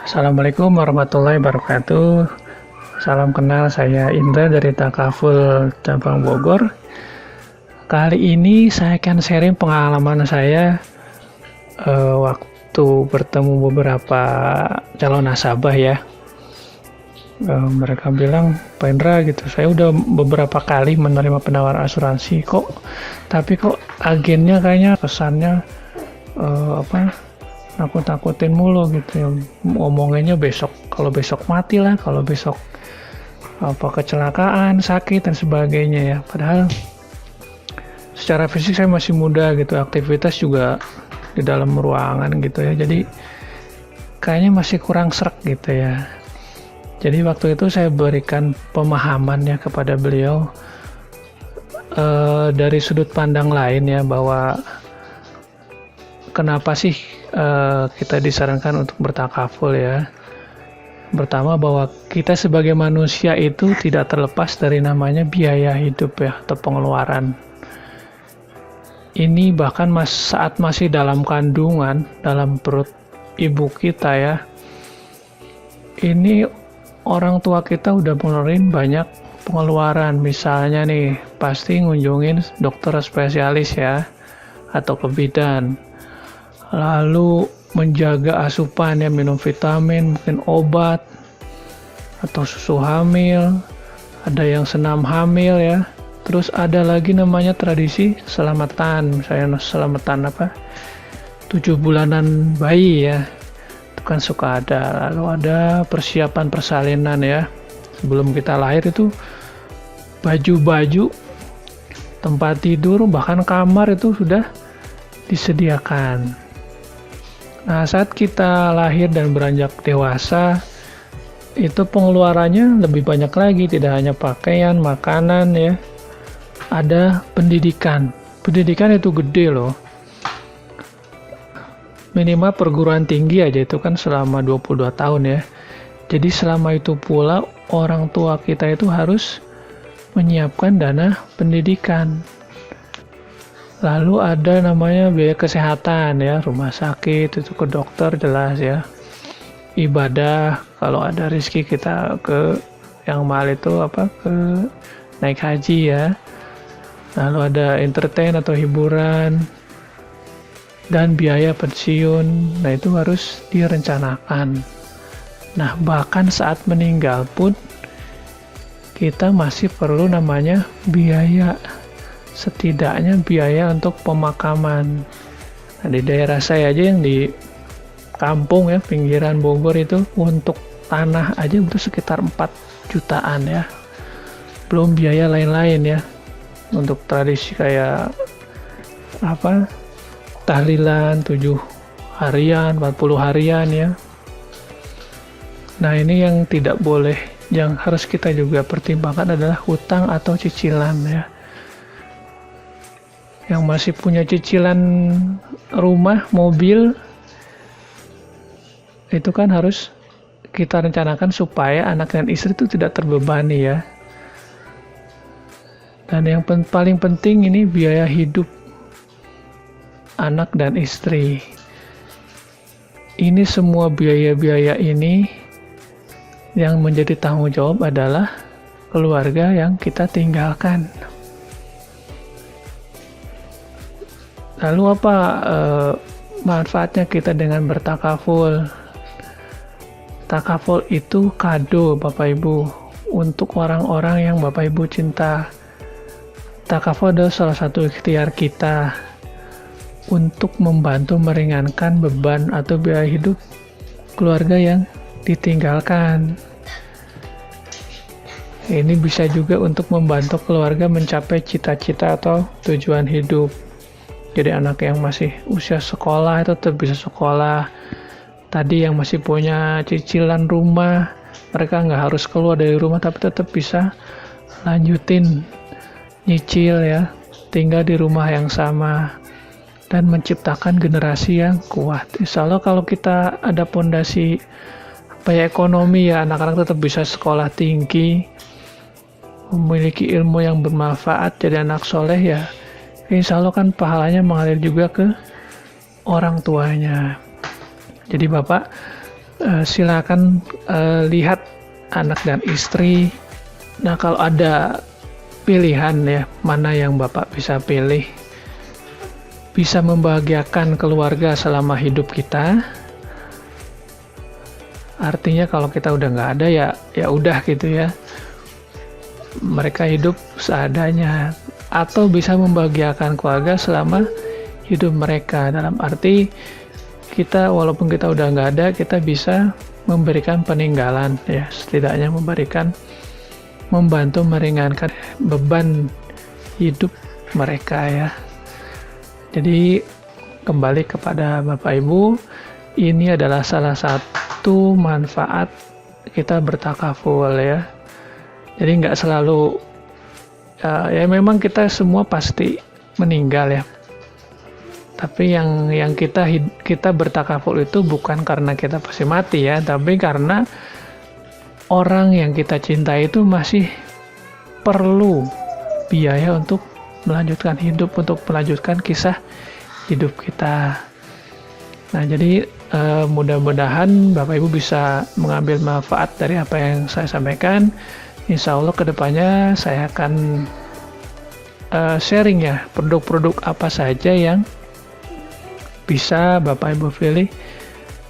Assalamualaikum warahmatullahi wabarakatuh. Salam kenal, saya Indra dari Takaful Cabang Bogor. Kali ini saya akan sharing pengalaman saya waktu bertemu beberapa calon nasabah ya. Mereka bilang, Pak Indra gitu, saya udah beberapa kali menerima penawaran asuransi tapi kok agennya kayaknya kesannya nakut-nakutin mulu gitu ya, ngomonginnya kalau besok mati lah, kalau besok kecelakaan, sakit dan sebagainya ya. Padahal secara fisik saya masih muda gitu, aktivitas juga di dalam ruangan gitu ya, jadi kayaknya masih kurang srek gitu ya. Jadi waktu itu saya berikan pemahamannya kepada beliau dari sudut pandang lain ya, bahwa kenapa sih kita disarankan untuk bertakaful ya. Pertama, bahwa kita sebagai manusia itu tidak terlepas dari namanya biaya hidup ya, atau pengeluaran. Ini bahkan saat masih dalam kandungan, dalam perut ibu kita ya, ini orang tua kita udah ngeluarin banyak pengeluaran. Misalnya nih, pasti ngunjungin dokter spesialis ya, atau ke bidan. Lalu menjaga asupan ya, minum vitamin, mungkin obat, atau susu hamil, ada yang senam hamil ya. Terus ada lagi namanya tradisi selamatan, misalnya selamatan 7 bulanan bayi ya, itu kan suka ada. Lalu ada persiapan persalinan ya, sebelum kita lahir itu baju-baju, tempat tidur, bahkan kamar itu sudah disediakan. Nah, saat kita lahir dan beranjak dewasa, itu pengeluarannya lebih banyak lagi, tidak hanya pakaian, makanan ya. Ada pendidikan. Pendidikan itu gede loh. Minimal perguruan tinggi aja itu kan selama 22 tahun ya. Jadi selama itu pula orang tua kita itu harus menyiapkan dana pendidikan. Lalu ada namanya biaya kesehatan ya, rumah sakit, itu ke dokter jelas ya. Ibadah, kalau ada rezeki kita ke yang mahal itu ke naik haji ya. Lalu ada entertain atau hiburan, dan biaya pensiun. Nah, itu harus direncanakan. Nah, bahkan saat meninggal pun kita masih perlu namanya biaya, setidaknya biaya untuk pemakaman. Nah, di daerah saya aja yang di kampung ya, pinggiran Bogor itu, untuk tanah aja itu sekitar 4 jutaan ya. Belum biaya lain-lain ya, untuk tradisi kayak tahlilan 7 harian, 40 harian ya. Nah, ini yang tidak boleh, yang harus kita juga pertimbangkan adalah hutang atau cicilan ya. Yang masih punya cicilan rumah, mobil, itu kan harus kita rencanakan supaya anak dan istri itu tidak terbebani ya. Dan yang paling penting ini biaya hidup anak dan istri. Ini semua biaya-biaya ini yang menjadi tanggung jawab adalah keluarga yang kita tinggalkan. Lalu apa manfaatnya kita dengan bertakaful? Takaful itu kado Bapak Ibu untuk orang-orang yang Bapak Ibu cinta. Takaful adalah salah satu ikhtiar kita untuk membantu meringankan beban atau biaya hidup keluarga yang ditinggalkan. Ini bisa juga untuk membantu keluarga mencapai cita-cita atau tujuan hidup. Jadi anak yang masih usia sekolah itu tetap bisa sekolah. Tadi yang masih punya cicilan rumah, mereka nggak harus keluar dari rumah tapi tetap bisa lanjutin nyicil ya, tinggal di rumah yang sama, dan menciptakan generasi yang kuat. Insya Allah kalau kita ada pondasi ekonomi ya, anak-anak tetap bisa sekolah tinggi, memiliki ilmu yang bermanfaat, jadi anak soleh ya. Insya Allah kan pahalanya mengalir juga ke orang tuanya. Jadi Bapak silakan lihat anak dan istri. Nah, kalau ada pilihan ya, mana yang Bapak bisa pilih, bisa membahagiakan keluarga selama hidup kita. Artinya kalau kita udah nggak ada ya udah gitu ya. Mereka hidup seadanya, atau bisa membahagiakan keluarga selama hidup mereka, dalam arti kita walaupun kita udah nggak ada, kita bisa memberikan peninggalan ya, setidaknya membantu meringankan beban hidup mereka ya. Jadi kembali kepada Bapak Ibu, ini adalah salah satu manfaat kita bertakaful ya. Jadi nggak selalu ya memang kita semua pasti meninggal ya. Tapi yang kita bertakaful itu bukan karena kita pasti mati ya, tapi karena orang yang kita cintai itu masih perlu biaya untuk melanjutkan hidup, untuk melanjutkan kisah hidup kita. Nah, jadi mudah-mudahan Bapak Ibu bisa mengambil manfaat dari apa yang saya sampaikan. Insya Allah kedepannya saya akan sharing ya, produk-produk apa saja yang bisa Bapak Ibu pilih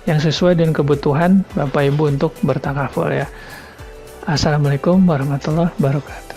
yang sesuai dengan kebutuhan Bapak Ibu untuk bertakaful ya. Assalamualaikum warahmatullahi wabarakatuh.